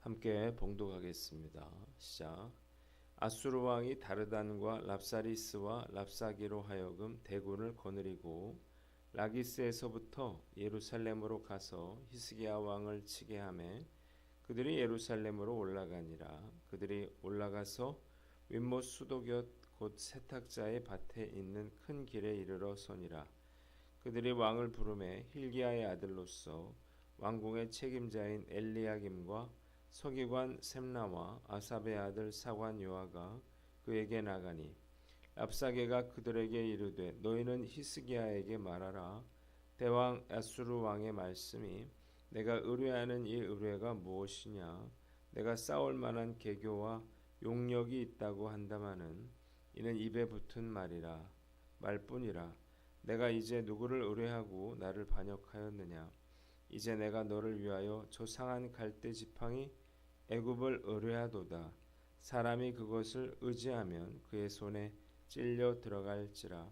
함께 봉독하겠습니다. 시작. 아수르 왕이 다르단과 랍사리스와 랍사기로 하여금 대군을 거느리고 라기스에서부터 예루살렘으로 가서 히스기야 왕을 치게 하매 그들이 예루살렘으로 올라가니라. 그들이 올라가서 윗못 수도 곁 곧 세탁자의 밭에 있는 큰 길에 이르러 서니라. 그들이 왕을 부르매 힐기야의 아들로서 왕궁의 책임자인 엘리야김과 서기관 셈나와 아삽의 아들 사관 요아가 그에게 나가니 랍사게가 그들에게 이르되 너희는 히스기야에게 말하라. 대왕 아수르 왕의 말씀이 내가 의뢰하는 이 의뢰가 무엇이냐. 내가 싸울 만한 계교와 용력이 있다고 한다마는 이는 입에 붙은 말이라 말뿐이라. 내가 이제 누구를 의뢰하고 나를 반역하였느냐. 이제 내가 너를 위하여 저 상한 갈대 지팡이 애굽을 의뢰하도다. 사람이 그것을 의지하면 그의 손에 찔려 들어갈지라.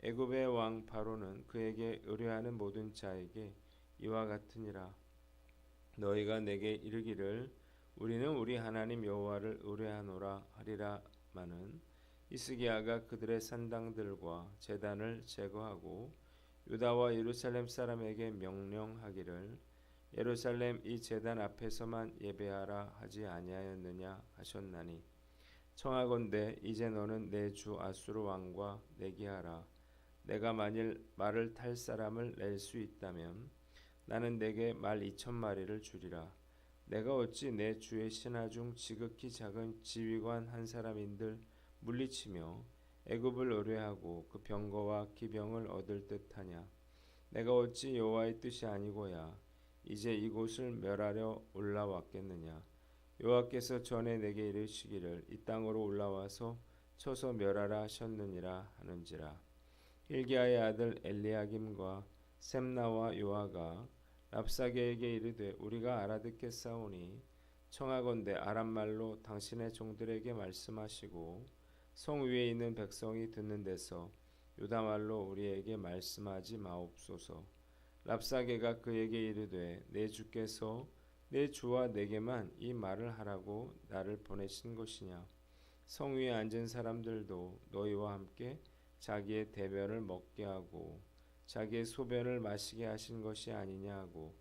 애굽의 왕 바로는 그에게 의뢰하는 모든 자에게 이와 같으니라. 너희가 내게 이르기를 우리는 우리 하나님 여호와를 의뢰하노라 하리라마는 히스기야가 그들의 산당들과 제단을 제거하고 유다와 예루살렘 사람에게 명령하기를 예루살렘 이 제단 앞에서만 예배하라 하지 아니하였느냐 하셨나니 청하건대 이제 너는 내 주 아수르 왕과 내기하라. 내가 만일 말을 탈 사람을 낼 수 있다면 나는 내게 말 2,000마리를 주리라. 내가 어찌 내 주의 신하 중 지극히 작은 지휘관 한 사람인들 물리치며 애굽을 의뢰하고 그 병거와 기병을 얻을 듯하냐. 내가 어찌 여호와의 뜻이 아니고야 이제 이곳을 멸하려 올라왔겠느냐. 여호와께서 전에 내게 이르시기를 이 땅으로 올라와서 쳐서 멸하라 하셨느니라 하는지라. 힐기야의 아들 엘리야김과 셈나와 요아가 랍사게에게 이르되 우리가 알아듣겠사오니 청하건대 아람 말로 당신의 종들에게 말씀하시고 성 위에 있는 백성이 듣는 데서 유다 말로 우리에게 말씀하지 마옵소서. 랍사게가 그에게 이르되 내 주께서 내 주와 내게만 이 말을 하라고 나를 보내신 것이냐. 성 위에 앉은 사람들도 너희와 함께 자기의 대변을 먹게 하고 자기의 소변을 마시게 하신 것이 아니냐 하고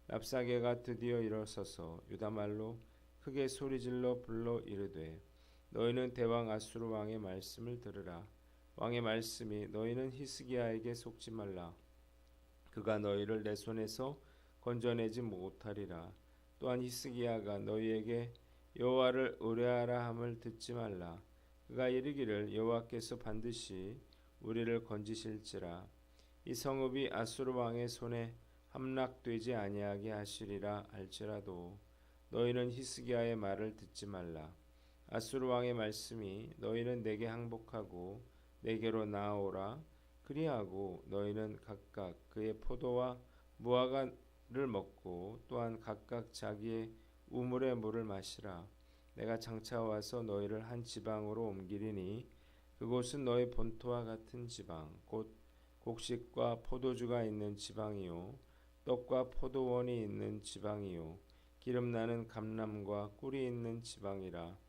랍사게가 드디어 일어서서 유다 말로 크게 소리질러 불러 이르되 너희는 대왕 아수르 왕의 말씀을 들으라. 왕의 말씀이 너희는 히스기야에게 속지 말라. 그가 너희를 내 손에서 건져내지 못하리라. 또한 히스기야가 너희에게 여호와를 의뢰하라 함을 듣지 말라. 그가 이르기를 여호와께서 반드시 우리를 건지실지라. 이 성읍이 아수르 왕의 손에 함락되지 아니하게 하시리라 할지라도 너희는 히스기야의 말을 듣지 말라. 아수르 왕의 말씀이 너희는 내게 항복하고 내게로 나아오라. 그리하고 너희는 각각 그의 포도와 무화과를 먹고 또한 각각 자기의 우물의 물을 마시라. 내가 장차 와서 너희를 한 지방으로 옮기리니 그곳은 너희 본토와 같은 지방 곧 곡식과 포도주가 있는 지방이요 떡과 포도원이 있는 지방이요 기름나는 감람과 꿀이 있는 지방이라.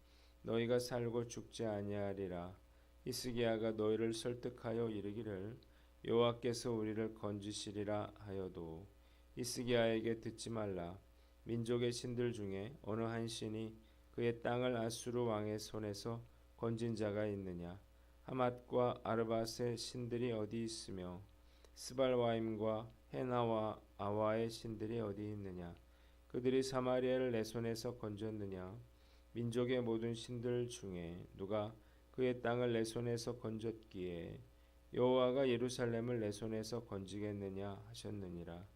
너희가 살고 죽지 아니하리라. 히스기야가 너희를 설득하여 이르기를 여호와께서 우리를 건지시리라 하여도 히스기야에게 듣지 말라. 민족의 신들 중에 어느 한 신이 그의 땅을 아수르 왕의 손에서 건진 자가 있느냐. 하맛과 아르밧의 신들이 어디 있으며 스발와임과 헤나와 아와의 신들이 어디 있느냐. 그들이 사마리아를 내 손에서 건졌느냐. 민족의 모든 신들 중에 누가 그의 땅을 내 손에서 건졌기에 여호와가 예루살렘을 내 손에서 건지겠느냐 하셨느니라.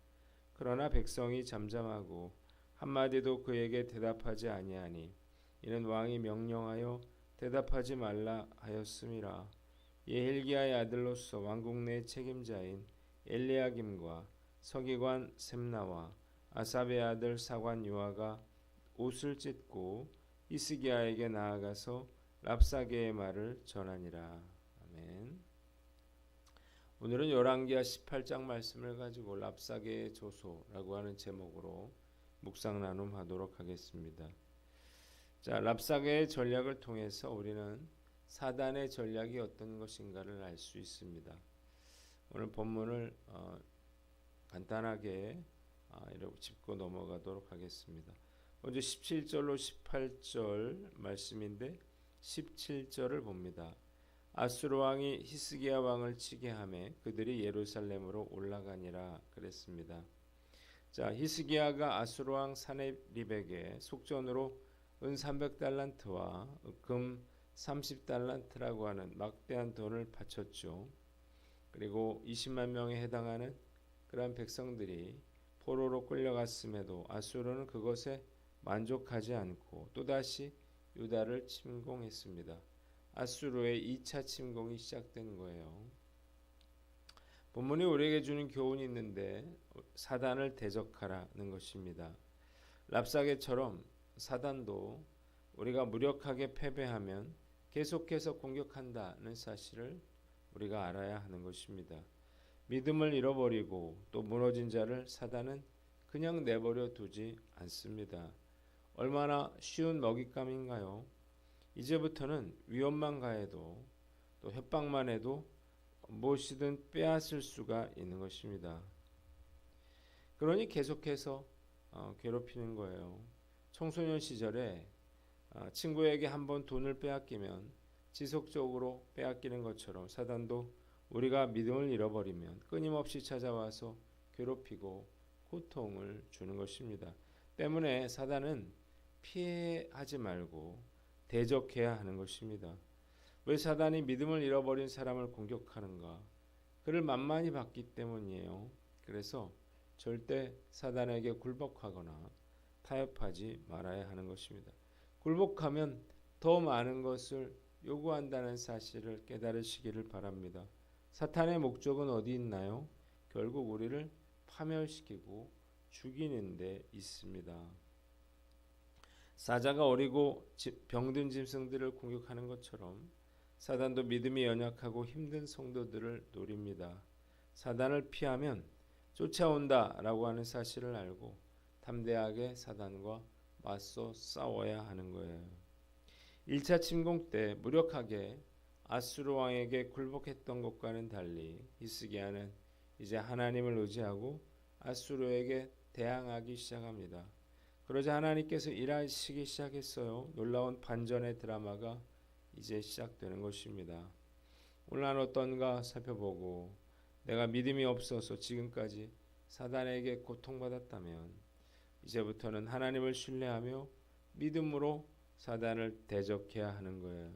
그러나 백성이 잠잠하고 한마디도 그에게 대답하지 아니하니 이는 왕이 명령하여 대답하지 말라 하였음이라. 이에 힐기야의 아들로서 왕국 내 책임자인 엘리야김과 서기관 셈나와 아삽의 아들 사관 요아가 옷을 찢고 히스기야에게 나아가서 랍사게의 말을 전하니라. 아멘. 오늘은 열왕기하 18장 말씀을 가지고 랍사게의 조소라고 하는 제목으로 묵상 나눔하도록 하겠습니다. 자, 랍사게의 전략을 통해서 우리는 사단의 전략이 어떤 것인가를 알 수 있습니다. 오늘 본문을 간단하게 이렇게 짚고 넘어가도록 하겠습니다. 먼저 17절로 18절 말씀인데 17절을 봅니다. 아수르 왕이 히스기야 왕을 치게 하매 그들이 예루살렘으로 올라가니라 그랬습니다. 자, 히스기야가 아수르 왕 사네립에게 속전으로 은 300달란트와 금 30달란트라고 하는 막대한 돈을 바쳤죠. 그리고 20만 명에 해당하는 그러한 백성들이 포로로 끌려갔음에도 아수르는 그것에 만족하지 않고 또다시 유다를 침공했습니다. 아수르의 2차 침공이 시작된 거예요. 본문이 우리에게 주는 교훈이 있는데 사단을 대적하라는 것입니다. 랍사게처럼 사단도 우리가 무력하게 패배하면 계속해서 공격한다는 사실을 우리가 알아야 하는 것입니다. 믿음을 잃어버리고 또 무너진 자를 사단은 그냥 내버려 두지 않습니다. 얼마나 쉬운 먹잇감인가요? 이제부터는 위험만 가해도 또 협박만 해도 무엇이든 빼앗을 수가 있는 것입니다. 그러니 계속해서 괴롭히는 거예요. 청소년 시절에 친구에게 한번 돈을 빼앗기면 지속적으로 빼앗기는 것처럼 사단도 우리가 믿음을 잃어버리면 끊임없이 찾아와서 괴롭히고 고통을 주는 것입니다. 때문에 사단은 피하지 말고 대적해야 하는 것입니다. 왜 사단이 믿음을 잃어버린 사람을 공격하는가? 그를 만만히 봤기 때문이에요. 그래서 절대 사단에게 굴복하거나 타협하지 말아야 하는 것입니다. 굴복하면 더 많은 것을 요구한다는 사실을 깨달으시기를 바랍니다. 사탄의 목적은 어디 있나요? 결국 우리를 파멸시키고 죽이는 데 있습니다. 사자가 어리고 병든 짐승들을 공격하는 것처럼 사단도 믿음이 연약하고 힘든 성도들을 노립니다. 사단을 피하면 쫓아온다라고 하는 사실을 알고 담대하게 사단과 맞서 싸워야 하는 거예요. 1차 침공 때 무력하게 아수르 왕에게 굴복했던 것과는 달리 히스기야는 이제 하나님을 의지하고 아수르에게 대항하기 시작합니다. 그러자 하나님께서 일하시기 시작했어요. 놀라운 반전의 드라마가 이제 시작되는 것입니다. 오늘 난 어떤가 살펴보고 내가 믿음이 없어서 지금까지 사단에게 고통받았다면 이제부터는 하나님을 신뢰하며 믿음으로 사단을 대적해야 하는 거예요.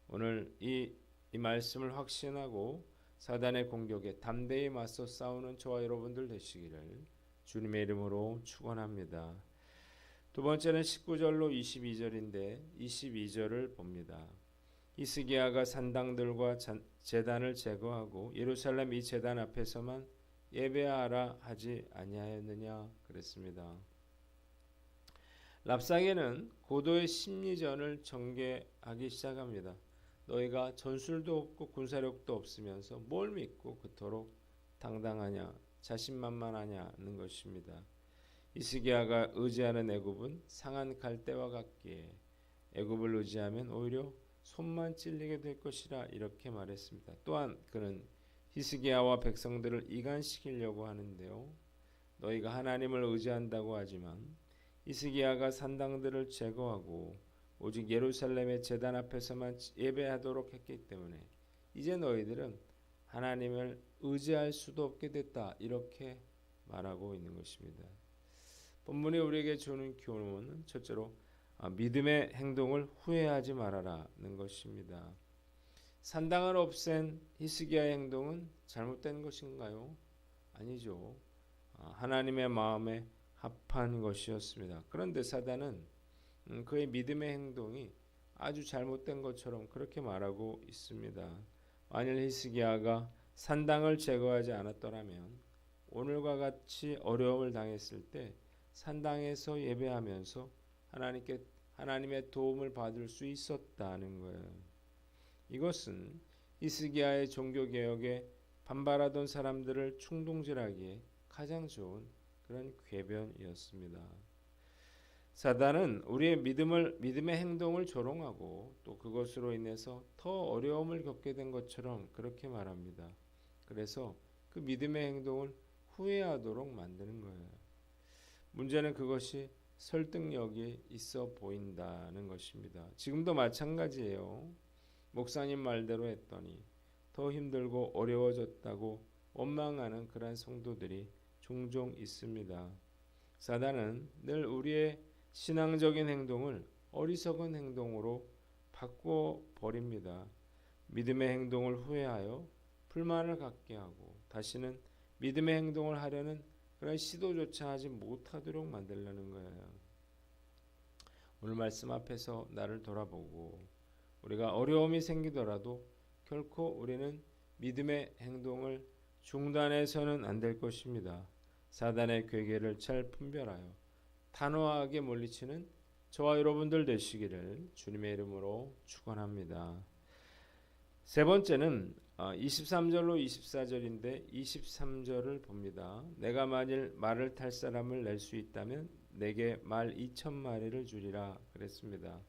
오늘 이 말씀을 확신하고 사단의 공격에 담대히 맞서 싸우는 저와 여러분들 되시기를 주님의 이름으로 축원합니다. 두 번째는 19절로 22절인데 22절을 봅니다. 히스기야가 산당들과 제단을 제거하고 예루살렘 이 제단 앞에서만 예배하라 하지 아니하였느냐 그랬습니다. 랍사게는 고도의 심리전을 전개하기 시작합니다. 너희가 전술도 없고 군사력도 없으면서 뭘 믿고 그토록 당당하냐 자신만만하냐는 것입니다. 히스기야가 의지하는 애굽은 상한 갈대와 같기에 애굽을 의지하면 오히려 손만 찔리게 될 것이라 이렇게 말했습니다. 또한 그는 히스기야와 백성들을 이간시키려고 하는데요. 너희가 하나님을 의지한다고 하지만 히스기야가 산당들을 제거하고 오직 예루살렘의 제단 앞에서만 예배하도록 했기 때문에 이제 너희들은 하나님을 의지할 수도 없게 됐다 이렇게 말하고 있는 것입니다. 본문이 우리에게 주는 교훈은 첫째로 믿음의 행동을 후회하지 말아라는 것입니다. 산당을 없앤 히스기야의 행동은 잘못된 것인가요? 아니죠. 하나님의 마음에 합한 것이었습니다. 그런데 사단은 그의 믿음의 행동이 아주 잘못된 것처럼 그렇게 말하고 있습니다. 만일 히스기야가 산당을 제거하지 않았더라면 오늘과 같이 어려움을 당했을 때 산당에서 예배하면서 하나님의 도움을 받을 수 있었다는 거예요. 이것은 히스기야의 종교개혁에 반발하던 사람들을 충동질하기에 가장 좋은 그런 궤변이었습니다. 사단은 우리의 믿음의 행동을 조롱하고 또 그것으로 인해서 더 어려움을 겪게 된 것처럼 그렇게 말합니다. 그래서 그 믿음의 행동을 후회하도록 만드는 거예요. 문제는 그것이 설득력이 있어 보인다는 것입니다. 지금도 마찬가지예요. 목사님 말대로 했더니 더 힘들고 어려워졌다고 원망하는 그러한 성도들이 종종 있습니다. 사단은 늘 우리의 신앙적인 행동을 어리석은 행동으로 바꿔 버립니다. 믿음의 행동을 후회하여 불만을 갖게 하고 다시는 믿음의 행동을 하려는 그런 시도조차 하지 못하도록 만들려는 거예요. 오늘 말씀 앞에서 나를 돌아보고 우리가 어려움이 생기더라도 결코 우리는 믿음의 행동을 중단해서는 안 될 것입니다. 사단의 괴계를 잘 분별하여 단호하게 물리치는 저와 여러분들 되시기를 주님의 이름으로 축원합니다. 세 번째는 23절로 24절인데 23절을 봅니다. 내가 만일 말을 탈 사람을 낼 수 있다면 내게 말 2,000마리를 주리라 그랬습니다.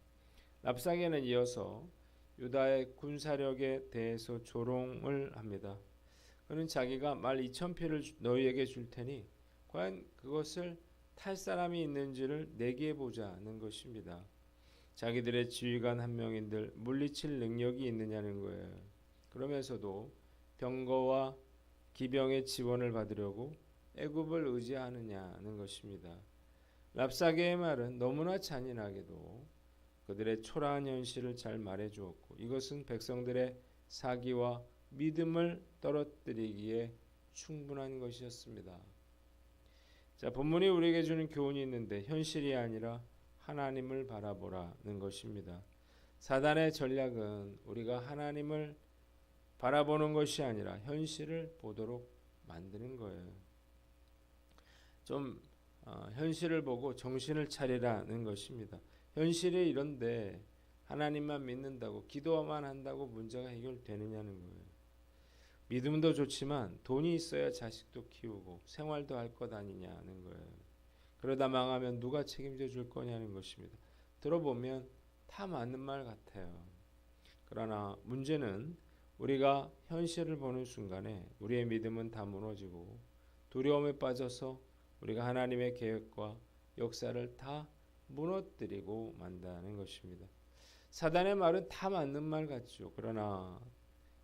랍사게는 이어서 유다의 군사력에 대해서 조롱을 합니다. 그는 자기가 말 2,000匹를 너희에게 줄 테니 과연 그것을 탈 사람이 있는지를 내게 보자는 것입니다. 자기들의 지휘관 한 명인들 물리칠 능력이 있느냐는 거예요. 그러면서도 병거와 기병의 지원을 받으려고 애굽을 의지하느냐는 것입니다. 랍사게의 말은 너무나 잔인하게도 그들의 초라한 현실을 잘 말해주었고 이것은 백성들의 사기와 믿음을 떨어뜨리기에 충분한 것이었습니다. 자, 본문이 우리에게 주는 교훈이 있는데 현실이 아니라 하나님을 바라보라는 것입니다. 사단의 전략은 우리가 하나님을 바라보는 것이 아니라 현실을 보도록 만드는 거예요. 좀 현실을 보고 정신을 차리라는 것입니다. 현실이 이런데 하나님만 믿는다고 기도만 한다고 문제가 해결되느냐는 거예요. 믿음도 좋지만 돈이 있어야 자식도 키우고 생활도 할 것 아니냐는 거예요. 그러다 망하면 누가 책임져 줄 거냐는 것입니다. 들어보면 다 맞는 말 같아요. 그러나 문제는 우리가 현실을 보는 순간에 우리의 믿음은 다 무너지고 두려움에 빠져서 우리가 하나님의 계획과 역사를 다 무너뜨리고 만다는 것입니다. 사단의 말은 다 맞는 말 같죠. 그러나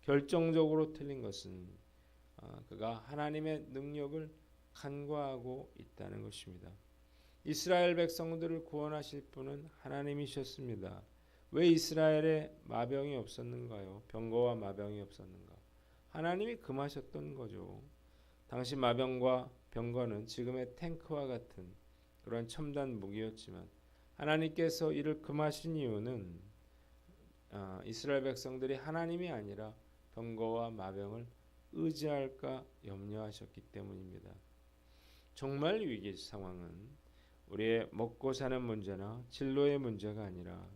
결정적으로 틀린 것은 그가 하나님의 능력을 간과하고 있다는 것입니다. 이스라엘 백성들을 구원하실 분은 하나님이셨습니다. 왜 이스라엘에 마병이 없었는가요? 병거와 마병이 없었는가? 하나님이 금하셨던 거죠. 당시 마병과 병거는 지금의 탱크와 같은 그런 첨단 무기였지만 하나님께서 이를 금하신 이유는 이스라엘 백성들이 하나님이 아니라 병거와 마병을 의지할까 염려하셨기 때문입니다. 정말 위기 상황은 우리의 먹고 사는 문제나 진로의 문제가 아니라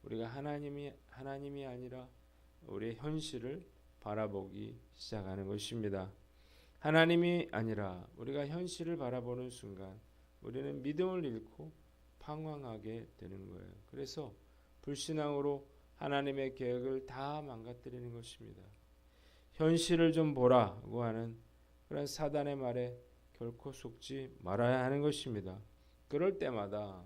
우리가 하나님이 아니라 우리의 현실을 바라보기 시작하는 것입니다. 하나님이 아니라 우리가 현실을 바라보는 순간 우리는 믿음을 잃고 방황하게 되는 거예요. 그래서 불신앙으로 하나님의 계획을 다 망가뜨리는 것입니다. 현실을 좀 보라고 하는 그런 사단의 말에 결코 속지 말아야 하는 것입니다. 그럴 때마다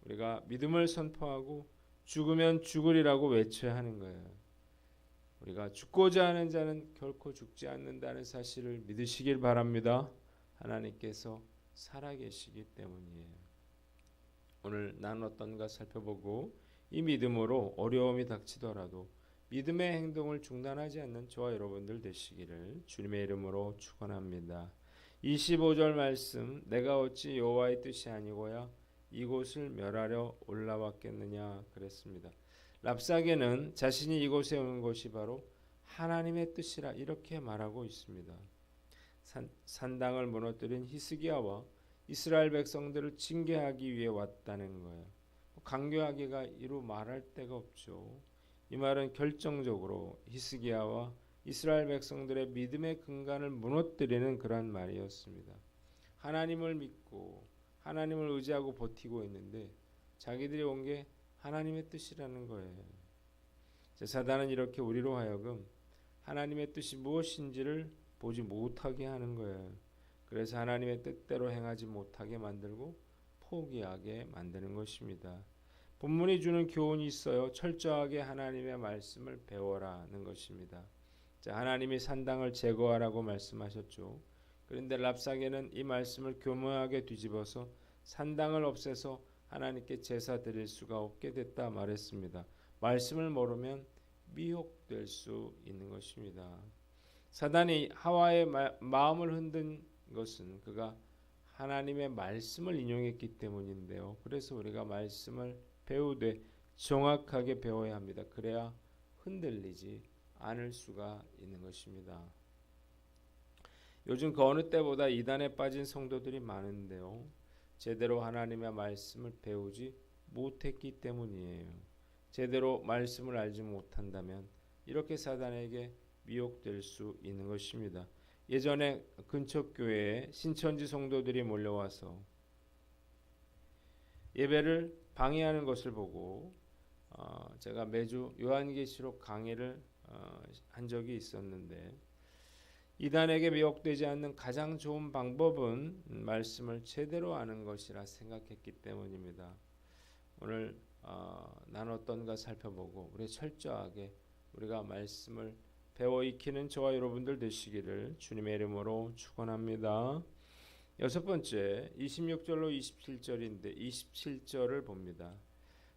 우리가 믿음을 선포하고 죽으면 죽으리라고 외쳐야 하는 거예요. 우리가 죽고자 하는 자는 결코 죽지 않는다는 사실을 믿으시길 바랍니다. 하나님께서 살아계시기 때문이에요. 오늘 난 어떤가 살펴보고 이 믿음으로 어려움이 닥치더라도 믿음의 행동을 중단하지 않는 저와 여러분들 되시기를 주님의 이름으로 축원합니다. 25절 말씀 내가 어찌 여호와의 뜻이 아니고야 이곳을 멸하려 올라왔겠느냐 그랬습니다. 랍사게는 자신이 이곳에 온 것이 바로 하나님의 뜻이라 이렇게 말하고 있습니다. 산당을 무너뜨린 히스기야와 이스라엘 백성들을 징계하기 위해 왔다는 거예요. 강교하기가 이루 말할 데가 없죠. 이 말은 결정적으로 히스기야와 이스라엘 백성들의 믿음의 근간을 무너뜨리는 그런 말이었습니다. 하나님을 믿고 하나님을 의지하고 버티고 있는데 자기들이 온 게 하나님의 뜻이라는 거예요. 사단은 이렇게 우리로 하여금 하나님의 뜻이 무엇인지를 보지 못하게 하는 거예요. 그래서 하나님의 뜻대로 행하지 못하게 만들고 포기하게 만드는 것입니다. 본문이 주는 교훈이 있어요. 철저하게 하나님의 말씀을 배워라는 것입니다. 하나님이 산당을 제거하라고 말씀하셨죠. 그런데 랍사게는 이 말씀을 교묘하게 뒤집어서 산당을 없애서 하나님께 제사 드릴 수가 없게 됐다 말했습니다. 말씀을 모르면 미혹될 수 있는 것입니다. 사단이 하와의 마음을 흔든 것은 그가 하나님의 말씀을 인용했기 때문인데요. 그래서 우리가 말씀을 배우되 정확하게 배워야 합니다. 그래야 흔들리지 않을 수가 있는 것입니다. 요즘 그 어느 때보다 이단에 빠진 성도들이 많은데요. 제대로 하나님의 말씀을 배우지 못했기 때문이에요. 제대로 말씀을 알지 못한다면 이렇게 사단에게 미혹될 수 있는 것입니다. 예전에 근처 교회에 신천지 성도들이 몰려와서 예배를 방해하는 것을 보고 제가 매주 요한계시록 강의를 한 적이 있었는데 이단에게 미혹되지 않는 가장 좋은 방법은 말씀을 제대로 아는 것이라 생각했기 때문입니다. 오늘 나눴던가 살펴보고 우리 철저하게 우리가 말씀을 배워 익히는 저와 여러분들 되시기를 주님의 이름으로 축원합니다. 여섯 번째 26절로 27절인데 27절을 봅니다.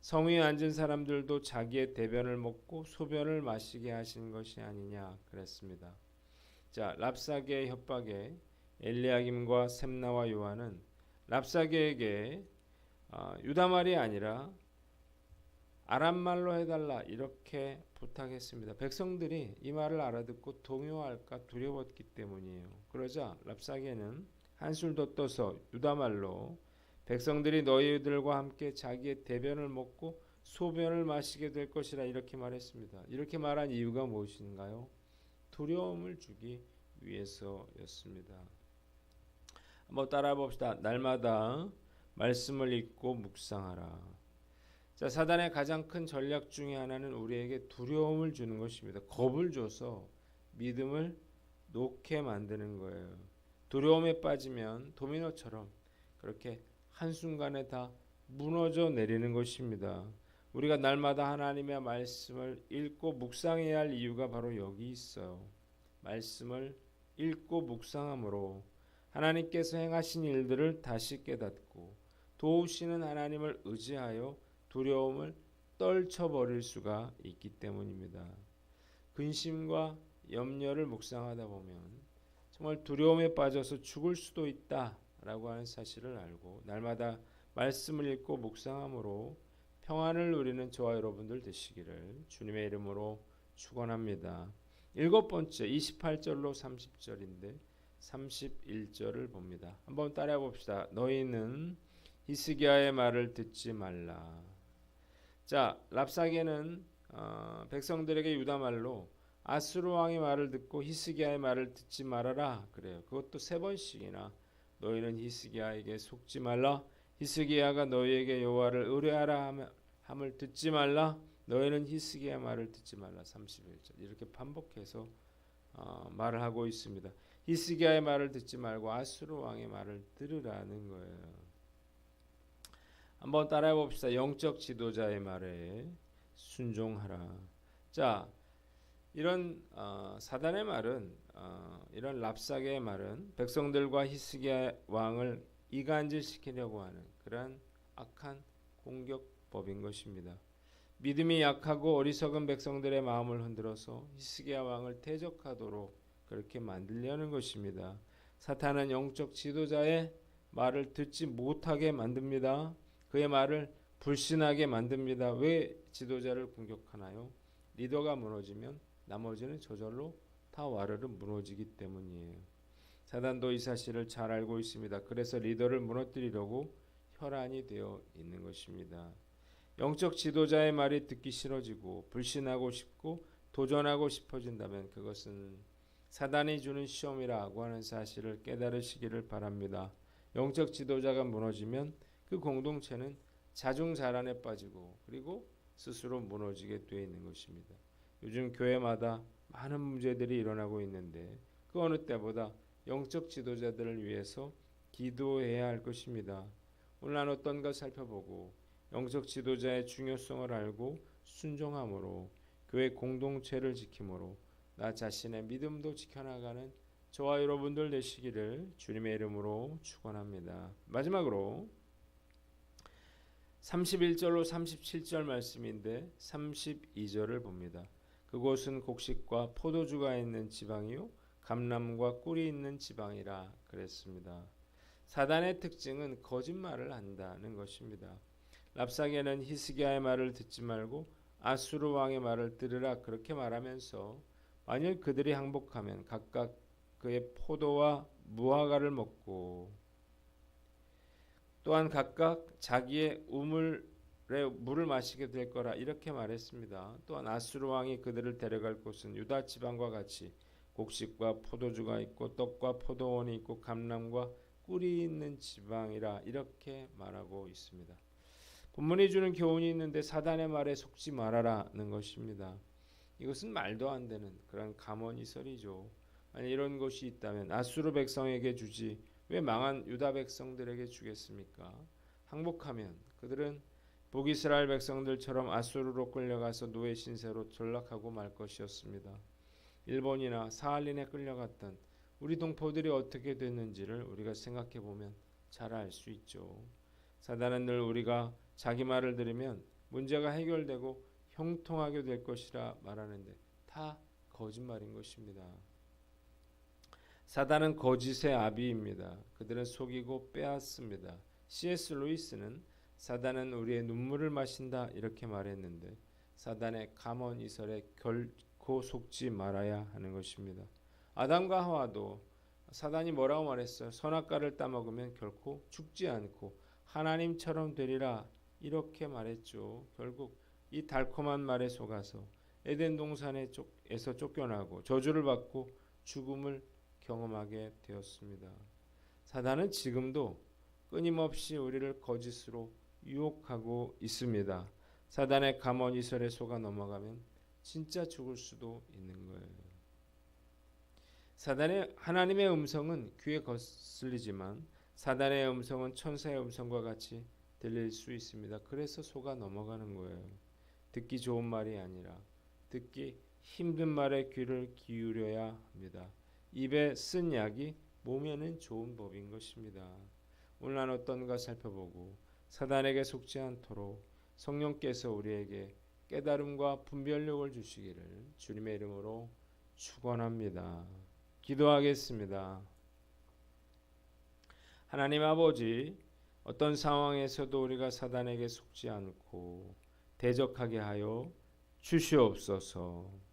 성 위에 앉은 사람들도 자기의 대변을 먹고 소변을 마시게 하신 것이 아니냐 그랬습니다. 랍사게의 협박에 엘리야김과 셈나와 요한은 랍사게에게 유다말이 아니라 아람말로 해달라 이렇게 부탁했습니다. 백성들이 이 말을 알아듣고 동요할까 두려웠기 때문이에요. 그러자 랍사게는 한술 더 떠서 유다말로 백성들이 너희들과 함께 자기의 대변을 먹고 소변을 마시게 될 것이라 이렇게 말했습니다. 이렇게 말한 이유가 무엇인가요? 두려움을 주기 위해서였습니다. 한번 따라 봅시다. 날마다 말씀을 읽고 묵상하라. 사단의 가장 큰 전략 중에 하나는 우리에게 두려움을 주는 것입니다. 겁을 줘서 믿음을 놓게 만드는 거예요. 두려움에 빠지면 도미노처럼 그렇게 한순간에 다 무너져 내리는 것입니다. 우리가 날마다 하나님의 말씀을 읽고 묵상해야 할 이유가 바로 여기 있어요. 말씀을 읽고 묵상함으로 하나님께서 행하신 일들을 다시 깨닫고 도우시는 하나님을 의지하여 두려움을 떨쳐버릴 수가 있기 때문입니다. 근심과 염려를 묵상하다 보면 정말 두려움에 빠져서 죽을 수도 있다라고 하는 사실을 알고 날마다 말씀을 읽고 묵상함으로 평안을 누리는 저와 여러분들 되시기를 주님의 이름으로 축원합니다. 일곱 번째 28절로 30절인데 31절을 봅니다. 한번 따라해 봅시다. 너희는 히스기야의 말을 듣지 말라. 랍사게는 백성들에게 유다말로 아수르 왕의 말을 듣고 히스기야의 말을 듣지 말아라 그래요. 그것도 세 번씩이나 너희는 히스기야에게 속지 말라. 히스기야가 너희에게 여호와를 의뢰하라 함을 듣지 말라. 너희는 히스기야 말을 듣지 말라. 31절 이렇게 반복해서 말을 하고 있습니다. 히스기야의 말을 듣지 말고 아수르 왕의 말을 들으라는 거예요. 한번 따라해 봅시다. 영적 지도자의 말에 순종하라. 이런 사단의 말은 이런 랍사게의 말은 백성들과 히스기야 왕을 이간질시키려고 하는 그러한 악한 공격법인 것입니다. 믿음이 약하고 어리석은 백성들의 마음을 흔들어서 히스기야 왕을 대적하도록 그렇게 만들려는 것입니다. 사탄은 영적 지도자의 말을 듣지 못하게 만듭니다. 그의 말을 불신하게 만듭니다. 왜 지도자를 공격하나요? 리더가 무너지면 나머지는 저절로 다 와르르 무너지기 때문이에요. 사단도 이 사실을 잘 알고 있습니다. 그래서 리더를 무너뜨리려고 혈안이 되어 있는 것입니다. 영적 지도자의 말이 듣기 싫어지고 불신하고 싶고 도전하고 싶어진다면 그것은 사단이 주는 시험이라고 하는 사실을 깨달으시기를 바랍니다. 영적 지도자가 무너지면 그 공동체는 자중자란에 빠지고 그리고 스스로 무너지게 되어 있는 것입니다. 요즘 교회마다 많은 문제들이 일어나고 있는데 그 어느 때보다 영적 지도자들을 위해서 기도해야 할 것입니다. 오늘 나눴던 것 살펴보고 영적 지도자의 중요성을 알고 순종함으로 교회 공동체를 지킴으로 나 자신의 믿음도 지켜나가는 저와 여러분들 되시기를 주님의 이름으로 축원합니다. 마지막으로 31절로 37절 말씀인데 32절을 봅니다. 그곳은 곡식과 포도주가 있는 지방이요 감람과 꿀이 있는 지방이라 그랬습니다. 사단의 특징은 거짓말을 한다는 것입니다. 랍사게는 히스기야의 말을 듣지 말고 아수르 왕의 말을 들으라 그렇게 말하면서 만일 그들이 항복하면 각각 그의 포도와 무화과를 먹고 또한 각각 자기의 우물에 물을 마시게 될 거라 이렇게 말했습니다. 또한 아수르 왕이 그들을 데려갈 곳은 유다 지방과 같이 곡식과 포도주가 있고 떡과 포도원이 있고 감람과 꿀이 있는 지방이라 이렇게 말하고 있습니다. 본문이 주는 교훈이 있는데 사단의 말에 속지 말아라는 것입니다. 이것은 말도 안 되는 그런 가문이설이죠. 만약 이런 것이 있다면 아수르 백성에게 주지 왜 망한 유다 백성들에게 주겠습니까? 항복하면 그들은 북이스라엘 백성들처럼 아수르로 끌려가서 노예 신세로 전락하고 말 것이었습니다. 일본이나 사할린에 끌려갔던 우리 동포들이 어떻게 됐는지를 우리가 생각해 보면 잘 알 수 있죠. 사단은 늘 우리가 자기 말을 들으면 문제가 해결되고 형통하게 될 것이라 말하는데 다 거짓말인 것입니다. 사단은 거짓의 아비입니다. 그들은 속이고 빼앗습니다. C.S. 루이스는 사단은 우리의 눈물을 마신다 이렇게 말했는데 사단의 감언이설에 결코 속지 말아야 하는 것입니다. 아담과 하와도 사단이 뭐라고 말했어요? 선악과를 따먹으면 결코 죽지 않고 하나님처럼 되리라 이렇게 말했죠. 결국 이 달콤한 말에 속아서 에덴 동산에서 쫓겨나고 저주를 받고 죽음을 경험하게 되었습니다. 사단은 지금도 끊임없이 우리를 거짓으로 유혹하고 있습니다. 사단의 감언이설에 속아 넘어가면 진짜 죽을 수도 있는 거예요. 사단의 하나님의 음성은 귀에 거슬리지만 사단의 음성은 천사의 음성과 같이 들릴 수 있습니다. 그래서 속아 넘어가는 거예요. 듣기 좋은 말이 아니라 듣기 힘든 말에 귀를 기울여야 합니다. 입에 쓴 약이 몸에는 좋은 법인 것입니다. 오늘 나눴던 것 살펴보고 사단에게 속지 않도록 성령께서 우리에게 깨달음과 분별력을 주시기를 주님의 이름으로 축원합니다. 기도하겠습니다. 하나님 아버지, 어떤 상황에서도 우리가 사단에게 속지 않고 대적하게 하여 주시옵소서.